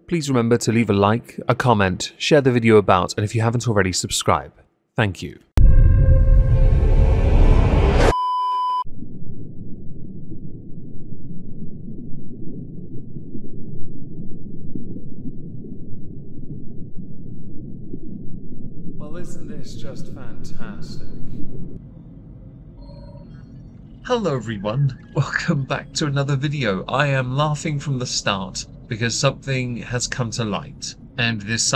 please remember to leave a like, a comment, share the video about, and if you haven't already, subscribe. Thank you. Well, isn't this just fantastic? Hello everyone, welcome back to another video. I am laughing from the start because something has come to light. And this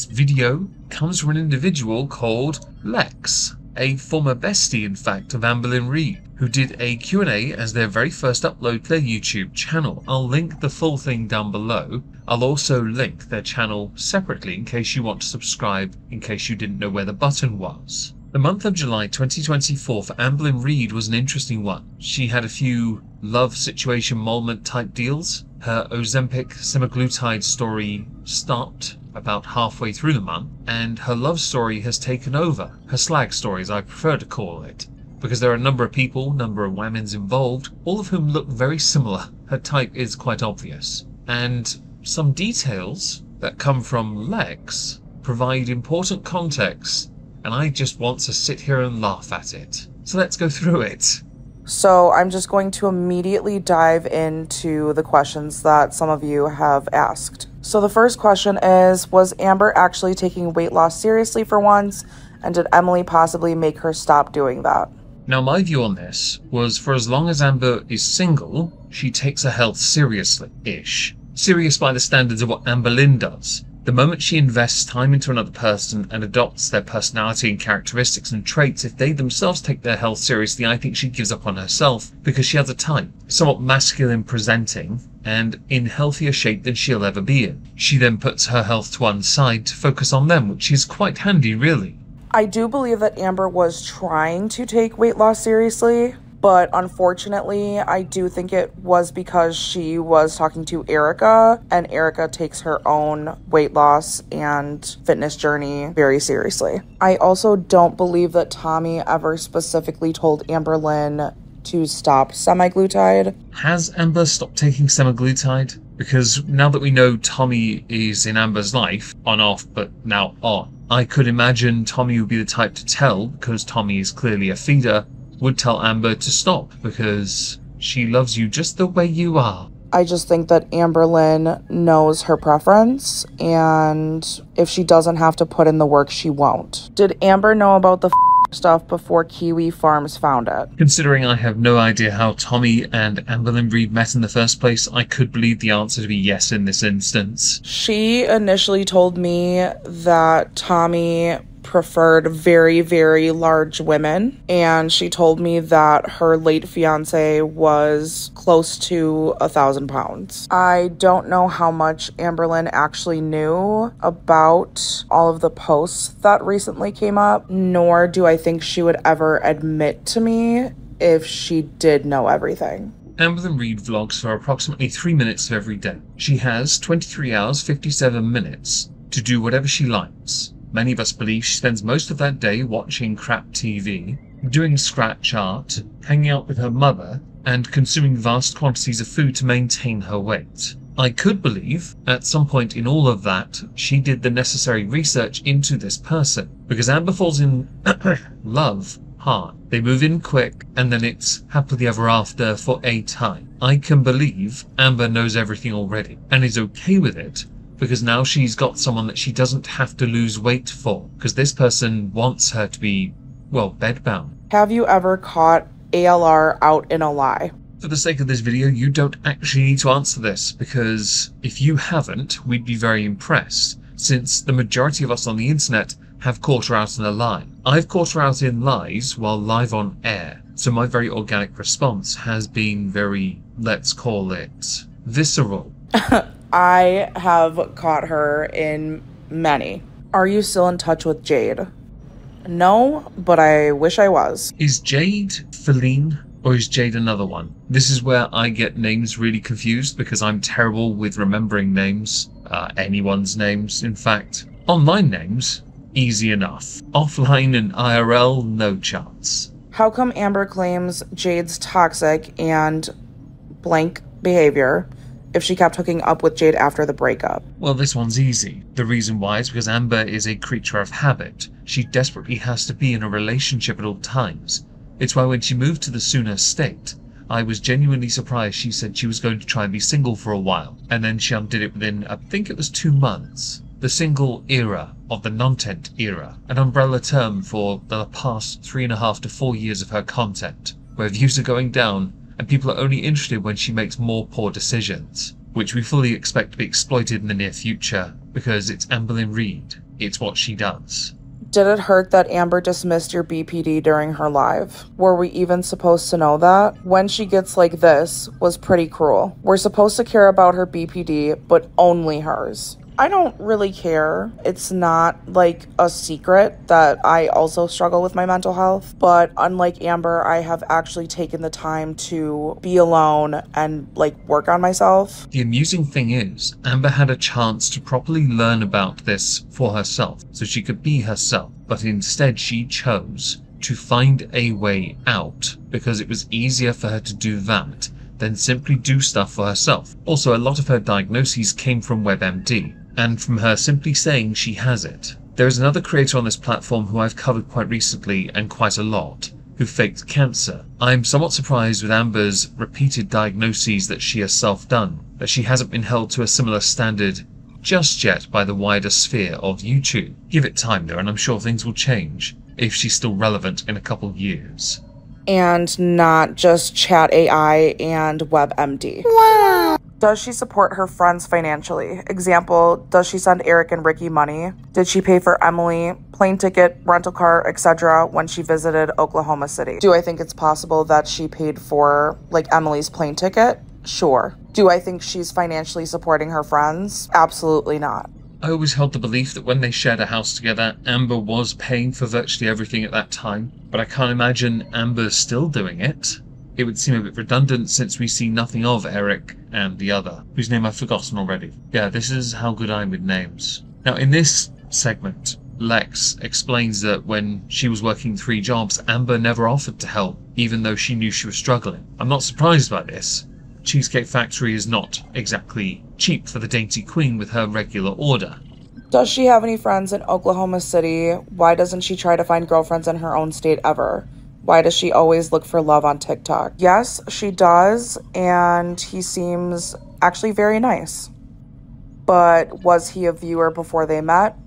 video, comes from an individual called Lex, a former bestie in fact of Amberlynn Reid, who did a Q&A as their very first upload to their YouTube channel. I'll link the full thing down below. I'll also link their channel separately in case you want to subscribe, in case you didn't know where the button was. The month of July 2024 for Amberlynn Reid was an interesting one. She had a few love situation moment type deals. Her Ozempic semaglutide story stopped about halfway through the month, and her love story has taken over. Her slag story, as I prefer to call it, because there are a number of people, number of women involved, all of whom look very similar. Her type is quite obvious. And some details that come from Lex provide important context, and I just want to sit here and laugh at it. So let's go through it. So I'm just going to immediately dive into the questions that some of you have asked. So the first question is, was Amber actually taking weight loss seriously for once? And did Emily possibly make her stop doing that? Now my view on this was, for as long as Amber is single, she takes her health seriously-ish. Serious by the standards of what Amberlynn does. The moment she invests time into another person and adopts their personality and characteristics and traits, if they themselves take their health seriously, I think she gives up on herself, because she has a type, somewhat masculine presenting, and in healthier shape than she'll ever be in. She then puts her health to one side to focus on them, which is quite handy, really. I do believe that Amber was trying to take weight loss seriously, but unfortunately, I do think it was because she was talking to Erica, and Erica takes her own weight loss and fitness journey very seriously. I also don't believe that Tommy ever specifically told Amberlynn to stop semaglutide. Has Amber stopped taking semaglutide? Because now that we know Tommy is in Amber's life, on off, but now on, I could imagine Tommy would be the type to tell, because Tommy is clearly a feeder, would tell Amber to stop because she loves you just the way you are. I just think that Amberlynn knows her preference, and if she doesn't have to put in the work, she won't. Did Amber know about the stuff before Kiwi Farms found it? Considering I have no idea how Tommy and Amberlynn Reid met in the first place, I could believe the answer to be yes in this instance. She initially told me that Tommy preferred very, very large women, and she told me that her late fiance was close to 1,000 pounds. I don't know how much Amberlynn actually knew about all of the posts that recently came up, nor do I think she would ever admit to me if she did know everything. Amberlynn Reid vlogs for approximately 3 minutes of every day. She has 23 hours 57 minutes to do whatever she likes. Many of us believe she spends most of that day watching crap TV, doing scratch art, hanging out with her mother, and consuming vast quantities of food to maintain her weight. I could believe, at some point in all of that, she did the necessary research into this person, because Amber falls in love hard. They move in quick, and then it's happily ever after for a time. I can believe Amber knows everything already, and is okay with it, because now she's got someone that she doesn't have to lose weight for, because this person wants her to be, well, bedbound. Have you ever caught ALR out in a lie? For the sake of this video, you don't actually need to answer this, because if you haven't, we'd be very impressed, since the majority of us on the internet have caught her out in a lie. I've caught her out in lies while live on air, so my very organic response has been very, let's call it, visceral. I have caught her in many. Are you still in touch with Jade? No, but I wish I was. Is Jade Feline, or is Jade another one? This is where I get names really confused, because I'm terrible with remembering names. Anyone's names, in fact. Online names, easy enough. Offline and IRL, no chance. How come Amber claims Jade's toxic and blank behavior, if she kept hooking up with Jade after the breakup? Well, this one's easy. The reason why is because Amber is a creature of habit. She desperately has to be in a relationship at all times. It's why when she moved to the Suna state, I was genuinely surprised she said she was going to try and be single for a while, and then she undid it within, I think it was 2 months. The single era of the non-tent era, an umbrella term for the past 3.5 to 4 years of her content, where views are going down and people are only interested when she makes more poor decisions, which we fully expect to be exploited in the near future, because it's Amberlynn Reid. It's what she does. Did it hurt that Amber dismissed your BPD during her live? Were we even supposed to know that? When she gets like this was pretty cruel. We're supposed to care about her BPD, but only hers. I don't really care. It's not like a secret that I also struggle with my mental health, but unlike Amber, I have actually taken the time to be alone and like work on myself. The amusing thing is, Amber had a chance to properly learn about this for herself, so she could be herself, but instead she chose to find a way out because it was easier for her to do that than simply do stuff for herself. Also, a lot of her diagnoses came from WebMD, and from her simply saying she has it. There is another creator on this platform who I've covered quite recently and quite a lot, who faked cancer. I'm somewhat surprised with Amber's repeated diagnoses that she has self-done, that she hasn't been held to a similar standard just yet by the wider sphere of YouTube. Give it time though, and I'm sure things will change, if she's still relevant in a couple years. And not just Chat AI and WebMD. Wow. Does she support her friends financially? Example, does she send Eric and Ricky money? Did she pay for Emily, plane ticket, rental car, etc. when she visited Oklahoma City? Do I think it's possible that she paid for, like, Emily's plane ticket? Sure. Do I think she's financially supporting her friends? Absolutely not. I always held the belief that when they shared a house together, Amber was paying for virtually everything at that time, but I can't imagine Amber still doing it. It would seem a bit redundant since we see nothing of Eric and the other, whose name I've forgotten already. Yeah, this is how good I am with names. Now, in this segment, Lex explains that when she was working 3 jobs, Amber never offered to help, even though she knew she was struggling. I'm not surprised by this. Cheesecake Factory is not exactly cheap for the dainty queen with her regular order. Does she have any friends in Oklahoma City? Why doesn't she try to find girlfriends in her own state ever? Why does she always look for love on TikTok? Yes, she does, and he seems actually very nice. But was he a viewer before they met?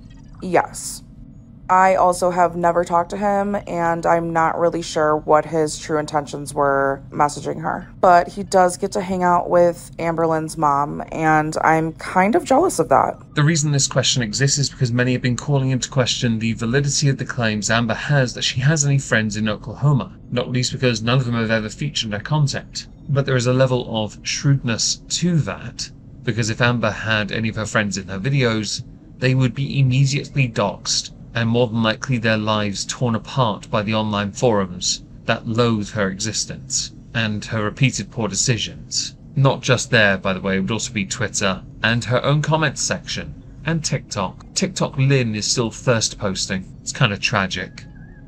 Yes. I also have never talked to him, and I'm not really sure what his true intentions were messaging her. But he does get to hang out with Amberlynn's mom, and I'm kind of jealous of that. The reason this question exists is because many have been calling into question the validity of the claims Amber has that she has any friends in Oklahoma, not least because none of them have ever featured her content. But there is a level of shrewdness to that, because if Amber had any of her friends in her videos, they would be immediately doxxed, and more than likely their lives torn apart by the online forums that loathe her existence and her repeated poor decisions. Not just there, by the way, it would also be Twitter and her own comments section and TikTok. TikTok Lynn is still thirst posting. It's kind of tragic.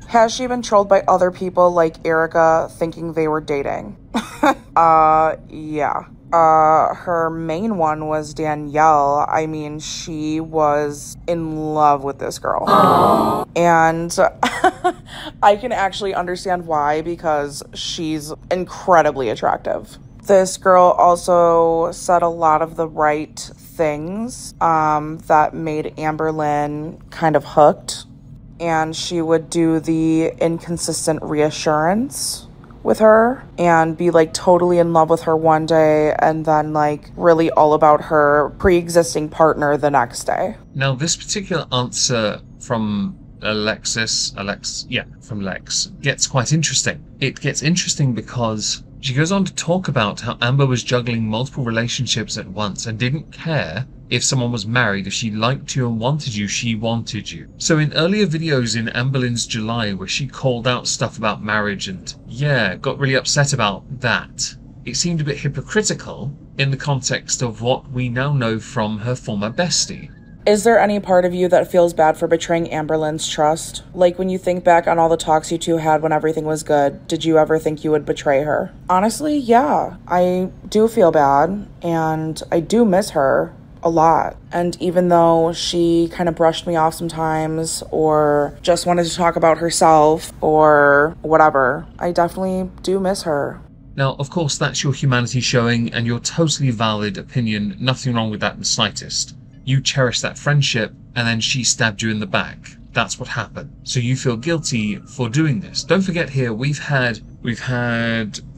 Has she been trolled by other people like Erica thinking they were dating? Yeah. Her main one was Danielle. I mean, she was in love with this girl. Aww. And I can actually understand why, because she's incredibly attractive. This girl also said a lot of the right things that made Amberlynn kind of hooked. And she would do the inconsistent reassurance with her and be like totally in love with her one day and then like really all about her pre-existing partner the next day. Now this particular answer from from Lex gets quite interesting. It gets interesting because she goes on to talk about how Amber was juggling multiple relationships at once and didn't care if someone was married. If she liked you and wanted you, she wanted you. So in earlier videos in Amberlynn's July, where she called out stuff about marriage and, yeah, got really upset about that, it seemed a bit hypocritical in the context of what we now know from her former bestie. Is there any part of you that feels bad for betraying Amberlynn's trust? Like when you think back on all the talks you two had when everything was good, did you ever think you would betray her? Honestly, yeah. I do feel bad, and I do miss her a lot. And even though she kind of brushed me off sometimes or just wanted to talk about herself or whatever, I definitely do miss her. Now, of course, that's your humanity showing and your totally valid opinion. Nothing wrong with that in the slightest. You cherish that friendship, and then she stabbed you in the back. That's what happened. So you feel guilty for doing this. Don't forget here, we've had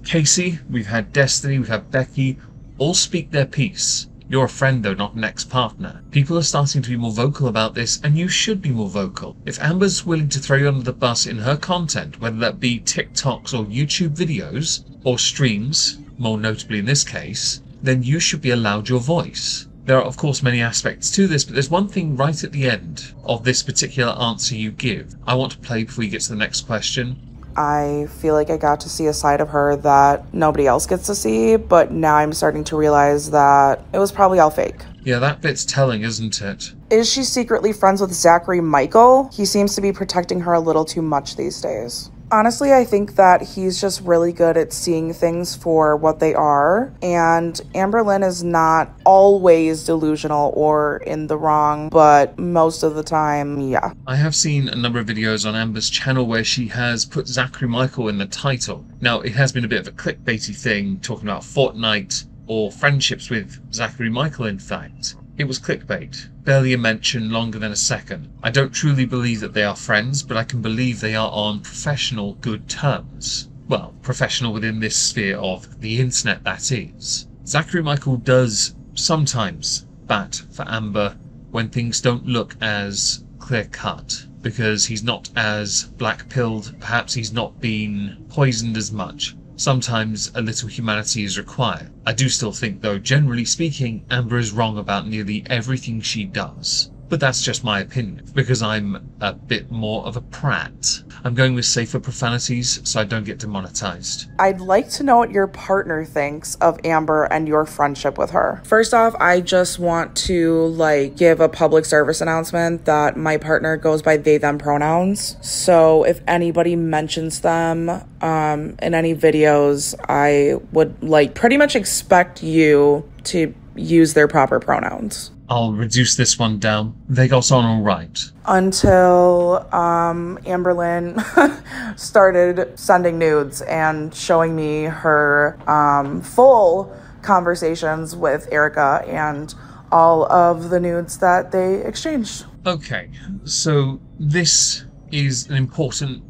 Casey, we've had Destiny, we've had Becky, all speak their piece. You're a friend though, not an ex-partner. People are starting to be more vocal about this, and you should be more vocal. If Amber's willing to throw you under the bus in her content, whether that be TikToks or YouTube videos, or streams, more notably in this case, then you should be allowed your voice. There are of course many aspects to this, but there's one thing right at the end of this particular answer you give I want to play before you get to the next question. I feel like I got to see a side of her that nobody else gets to see, but now I'm starting to realize that it was probably all fake. Yeah, that bit's telling, isn't it? Is she secretly friends with Zachary Michael? He seems to be protecting her a little too much these days. Honestly, I think that he's just really good at seeing things for what they are, and Amberlynn is not always delusional or in the wrong, but most of the time, yeah. I have seen a number of videos on Amber's channel where she has put Zachary Michael in the title. Now, it has been a bit of a clickbaity thing, talking about Fortnite or friendships with Zachary Michael, in fact. It was clickbait, barely a mention, longer than a second. I don't truly believe that they are friends, but I can believe they are on professional good terms. Well, professional within this sphere of the internet, that is. Zachary Michael does sometimes bat for Amber when things don't look as clear-cut, because he's not as black-pilled, perhaps he's not been poisoned as much. Sometimes a little humanity is required. I do still think, though, generally speaking, Amber is wrong about nearly everything she does. But that's just my opinion, because I'm a bit more of a prat. I'm going with safer profanities so I don't get demonetized. I'd like to know what your partner thinks of Amber and your friendship with her. First off, I just want to give a public service announcement that my partner goes by they, them pronouns. So if anybody mentions them in any videos, I would pretty much expect you to use their proper pronouns. I'll reduce this one down. They got on all right. Until Amberlynn started sending nudes and showing me her full conversations with Erica and all of the nudes that they exchanged. Okay, so this is an important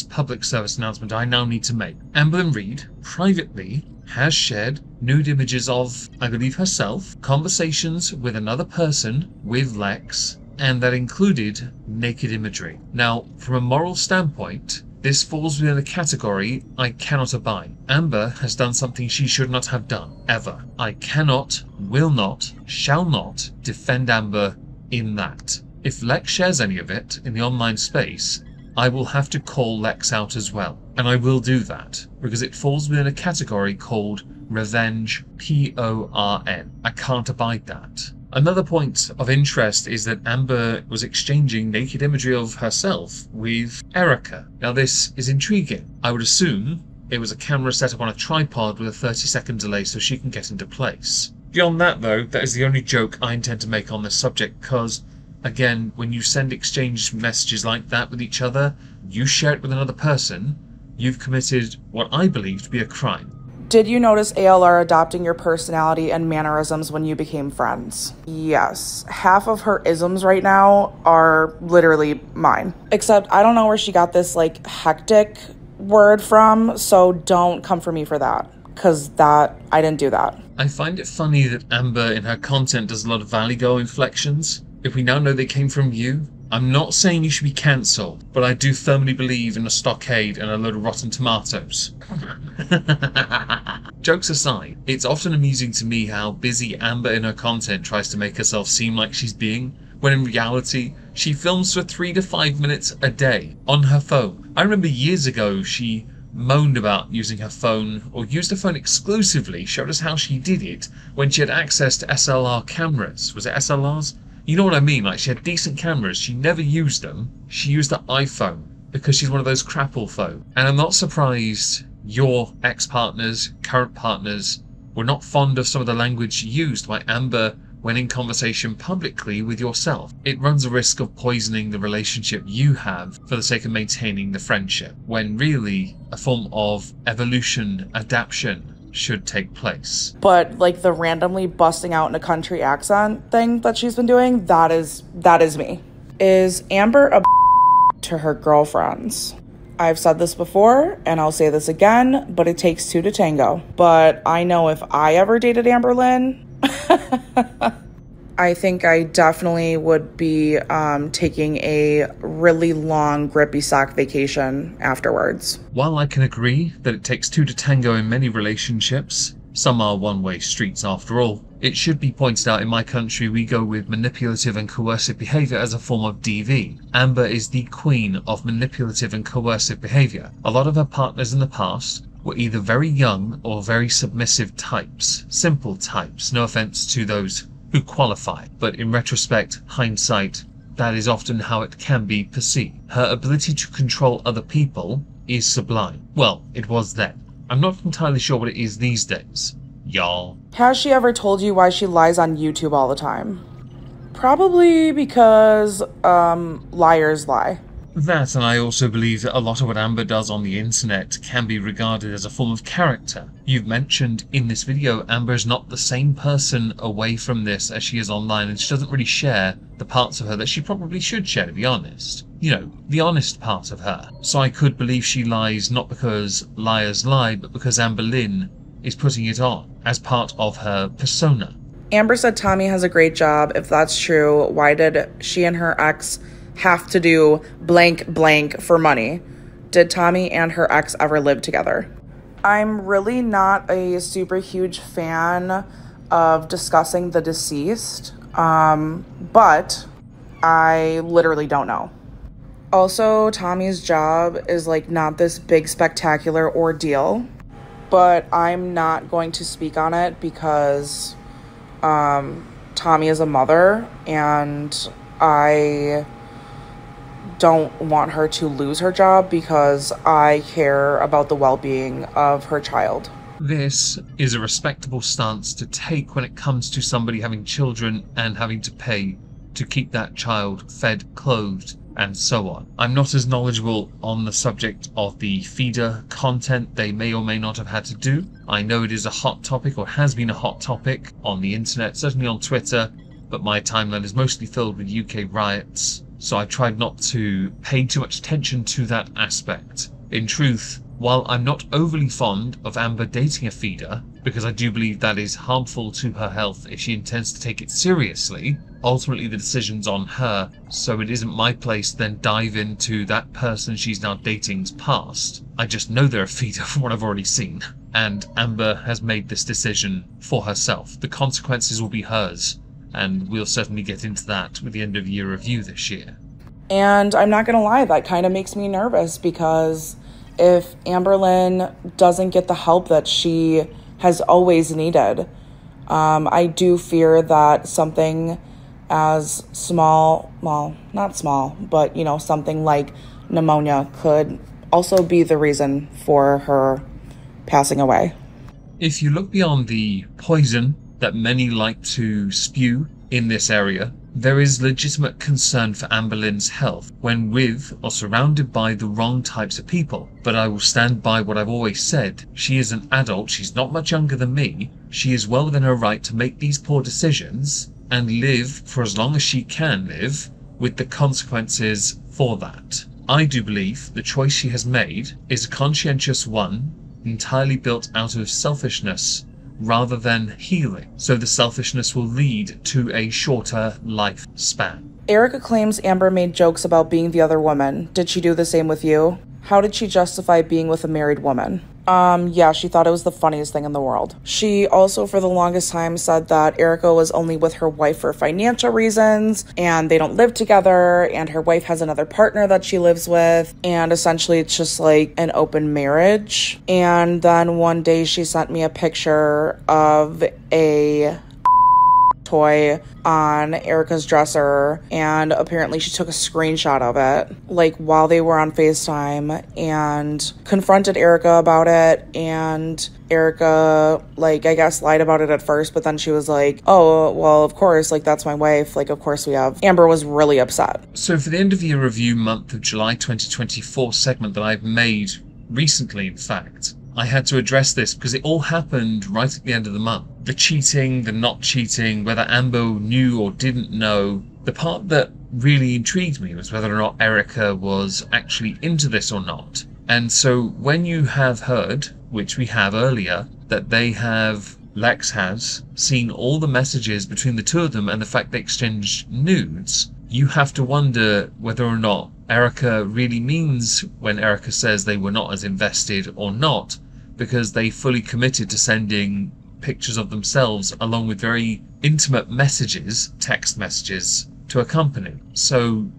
public service announcement I now need to make. Amberlynn Reid privately has shared nude images of, I believe, herself, conversations with another person, with Lex, and that included naked imagery. Now, from a moral standpoint, this falls within a category I cannot abide. Amber has done something she should not have done, ever. I cannot, will not, shall not defend Amber in that. If Lex shares any of it in the online space, I will have to call Lex out as well. And I will do that, because it falls within a category called revenge, P-O-R-N. I can't abide that. Another point of interest is that Amber was exchanging naked imagery of herself with Erica. Now this is intriguing. I would assume it was a camera set up on a tripod with a 30-second delay so she can get into place. Beyond that though, that is the only joke I intend to make on this subject, because again, when you send exchange messages like that with each other, you share it with another person, you've committed what I believe to be a crime. Did you notice ALR adopting your personality and mannerisms when you became friends? Yes. Half of her isms right now are literally mine. Except I don't know where she got this hectic word from, so don't come for me for that. Because I didn't do that. I find it funny that Amber in her content does a lot of Valley Girl inflections. If we now know they came from you, I'm not saying you should be cancelled, but I do firmly believe in a stockade and a load of rotten tomatoes. Jokes aside, it's often amusing to me how busy Amber in her content tries to make herself seem like she's being, when in reality, she films for 3 to 5 minutes a day on her phone. I remember years ago she moaned about using her phone, or used her phone exclusively, showed us how she did it when she had access to SLR cameras. Was it SLRs? You know what I mean? Like, she had decent cameras. She never used them. She used the iPhone because she's one of those crapple folk. And I'm not surprised your ex-partners, current partners, were not fond of some of the language used by Amber when in conversation publicly with yourself. It runs a risk of poisoning the relationship you have for the sake of maintaining the friendship, when really a form of evolution, adaptation should take place. But like the randomly busting out in a country accent thing that she's been doing, that is me. Is Amber a to her girlfriends? I've said this before, and I'll say this again, but it takes two to tango. But I know if I ever dated Amberlynn, I think I definitely would be taking a really long grippy sock vacation afterwards. While I can agree that it takes two to tango in many relationships, some are one-way streets after all, it should be pointed out in my country we go with manipulative and coercive behaviour as a form of DV. Amber is the queen of manipulative and coercive behaviour. A lot of her partners in the past were either very young or very submissive types. Simple types, no offence to those who qualify, but in retrospect, hindsight, that is often how it can be perceived. Her ability to control other people is sublime. Well, it was then. I'm not entirely sure what it is these days, y'all. Has she ever told you why she lies on YouTube all the time? Probably because, liars lie. That, and I also believe that a lot of what Amber does on the internet can be regarded as a form of character. You've mentioned in this video, Amber is not the same person away from this as she is online, and she doesn't really share the parts of her that she probably should share, to be honest. You know, the honest part of her. So I could believe she lies not because liars lie, but because Amberlynn is putting it on as part of her persona. Amber said Tommy has a great job. If that's true, why did she and her ex have to do blank blank for money? Did Tommy and her ex ever live together? I'm really not a super huge fan of discussing the deceased, but I literally don't know. Also, Tommy's job is like not this big spectacular ordeal, but I'm not going to speak on it because Tommy is a mother and I don't want her to lose her job because I care about the well-being of her child. This is a respectable stance to take when it comes to somebody having children and having to pay to keep that child fed, clothed, and so on. I'm not as knowledgeable on the subject of the feeder content they may or may not have had to do. I know it is a hot topic, or has been a hot topic on the internet, certainly on Twitter, but my timeline is mostly filled with UK riots, so I tried not to pay too much attention to that aspect. In truth, while I'm not overly fond of Amber dating a feeder, because I do believe that is harmful to her health if she intends to take it seriously, ultimately the decision's on her, so it isn't my place to then dive into that person she's now dating's past. I just know they're a feeder from what I've already seen, and Amber has made this decision for herself. The consequences will be hers, and we'll certainly get into that with the end of year review this year. And I'm not gonna lie, that kind of makes me nervous because if Amberlynn doesn't get the help that she has always needed, I do fear that something as small, well, not small, but, you know, something like pneumonia could also be the reason for her passing away. If you look beyond the poison that many like to spew in this area, there is legitimate concern for Amberlynn's health when with or surrounded by the wrong types of people. But I will stand by what I've always said. She is an adult, she's not much younger than me. She is well within her right to make these poor decisions and live for as long as she can live with the consequences for that. I do believe the choice she has made is a conscientious one, entirely built out of selfishness rather than healing, so the selfishness will lead to a shorter lifespan. Erica claims Amber made jokes about being the other woman. Did she do the same with you? How did she justify being with a married woman? Yeah, she thought it was the funniest thing in the world. She also, for the longest time, said that Erica was only with her wife for financial reasons, and they don't live together, and her wife has another partner that she lives with, and essentially it's just like an open marriage. And then one day she sent me a picture of a toy on Erica's dresser, and apparently she took a screenshot of it, like, while they were on FaceTime, and confronted Erica about it, and Erica, like, I guess lied about it at first, but then she was like, oh, well, of course, like, that's my wife, like, of course we have. Amber was really upset. So for the end of year review month of July 2024 segment that I've made recently, in fact, I had to address this because it all happened right at the end of the month. The cheating, the not cheating, whether Amber knew or didn't know. The part that really intrigued me was whether or not Erica was actually into this or not. And so when you have heard, which we have earlier, that Lex has seen all the messages between the two of them and the fact they exchanged nudes, you have to wonder whether or not Erica really means when Erica says they were not as invested or not, because they fully committed to sending pictures of themselves along with very intimate messages, text messages, to accompany. So,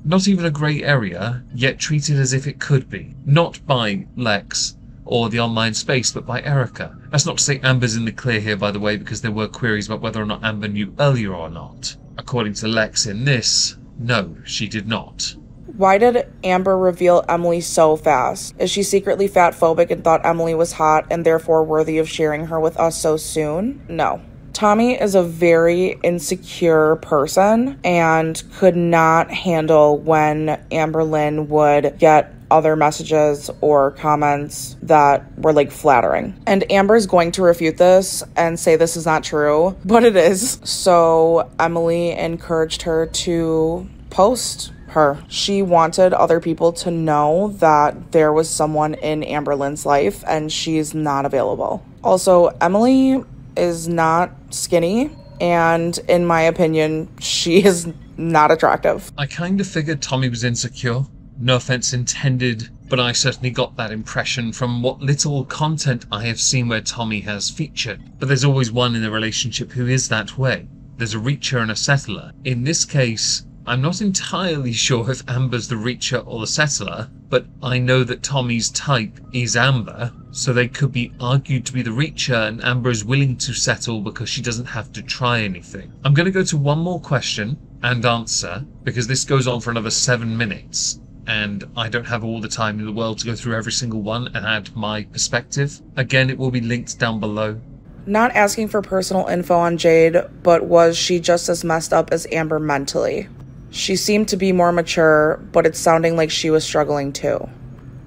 not even a grey area, yet treated as if it could be. Not by Lex or the online space, but by Erica. That's not to say Amber's in the clear here, by the way, because there were queries about whether or not Amber knew earlier or not. According to Lex in this, no, she did not. Why did Amber reveal Emily so fast? Is she secretly fatphobic and thought Emily was hot and therefore worthy of sharing her with us so soon? No. Tommy is a very insecure person and could not handle when Amberlynn would get other messages or comments that were, like, flattering. And Amber's going to refute this and say this is not true, but it is. So Emily encouraged her to post her. She wanted other people to know that there was someone in Amberlynn's life and she's not available. Also, Emily is not skinny, and in my opinion, she is not attractive. I kind of figured Tommy was insecure. No offense intended, but I certainly got that impression from what little content I have seen where Tommy has featured. But there's always one in a relationship who is that way. There's a reacher and a settler. In this case, I'm not entirely sure if Amber's the reacher or the settler, but I know that Tommy's type is Amber, so they could be argued to be the reacher and Amber is willing to settle because she doesn't have to try anything. I'm going to go to one more question and answer, because this goes on for another 7 minutes, and I don't have all the time in the world to go through every single one and add my perspective. Again, it will be linked down below. Not asking for personal info on Jade, but was she just as messed up as Amber mentally? She seemed to be more mature, but it's sounding like she was struggling too.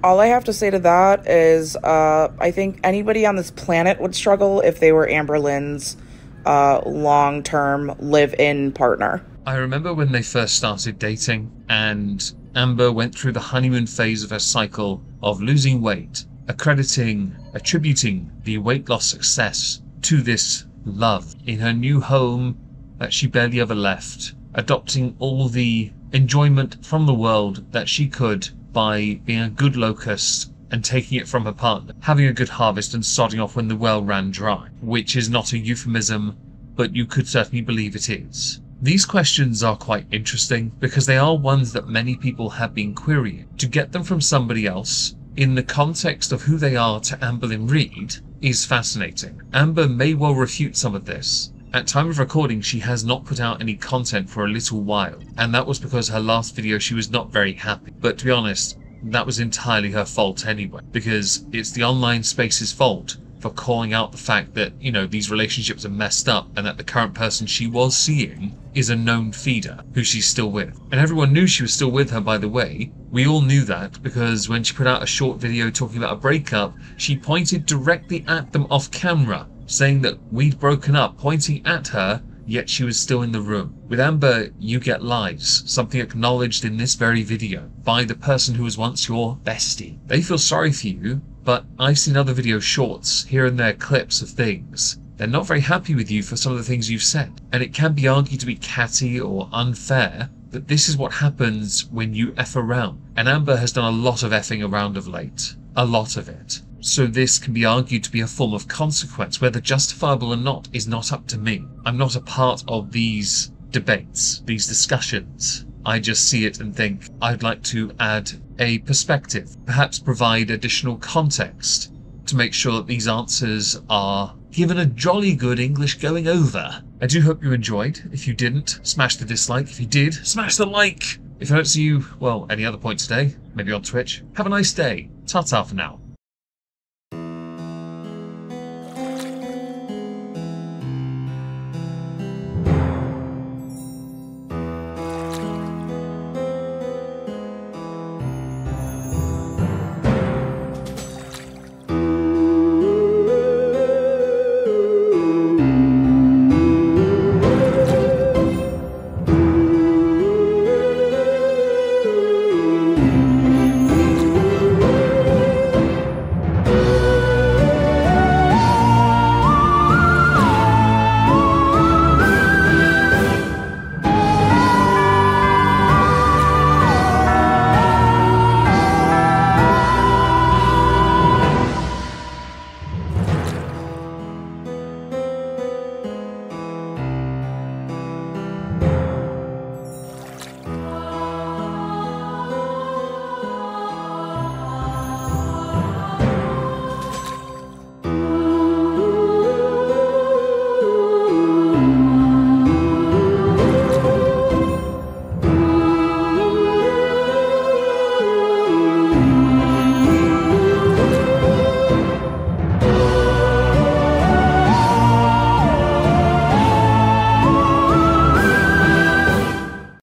All I have to say to that is, I think anybody on this planet would struggle if they were Amberlynn's long-term live-in partner. I remember when they first started dating, and Amber went through the honeymoon phase of her cycle of losing weight, attributing the weight loss success to this love in her new home that she barely ever left, adopting all the enjoyment from the world that she could by being a good locust and taking it from her partner, having a good harvest and sodding off when the well ran dry, which is not a euphemism, but you could certainly believe it is. These questions are quite interesting because they are ones that many people have been querying. To get them from somebody else in the context of who they are to Amberlynn Reid is fascinating. Amber may well refute some of this. At time of recording, she has not put out any content for a little while, and that was because her last video she was not very happy. But to be honest, that was entirely her fault anyway, because it's the online space's fault for calling out the fact that, you know, these relationships are messed up and that the current person she was seeing is a known feeder who she's still with. And everyone knew she was still with her, by the way. We all knew that because when she put out a short video talking about a breakup, she pointed directly at them off camera, saying that we'd broken up, pointing at her, yet she was still in the room. With Amber, you get lies, something acknowledged in this very video by the person who was once your bestie. They feel sorry for you, but I've seen other video shorts, here and there clips of things. They're not very happy with you for some of the things you've said. And it can be argued to be catty or unfair, but this is what happens when you F around. And Amber has done a lot of effing around of late. A lot of it. So this can be argued to be a form of consequence. Whether justifiable or not is not up to me. I'm not a part of these debates, these discussions. I just see it and think I'd like to add a perspective, perhaps provide additional context to make sure that these answers are given a jolly good English going over. I do hope you enjoyed. If you didn't, smash the dislike. If you did, smash the like. If I don't see you, well, any other point today, maybe on Twitch, have a nice day. Ta-ta for now.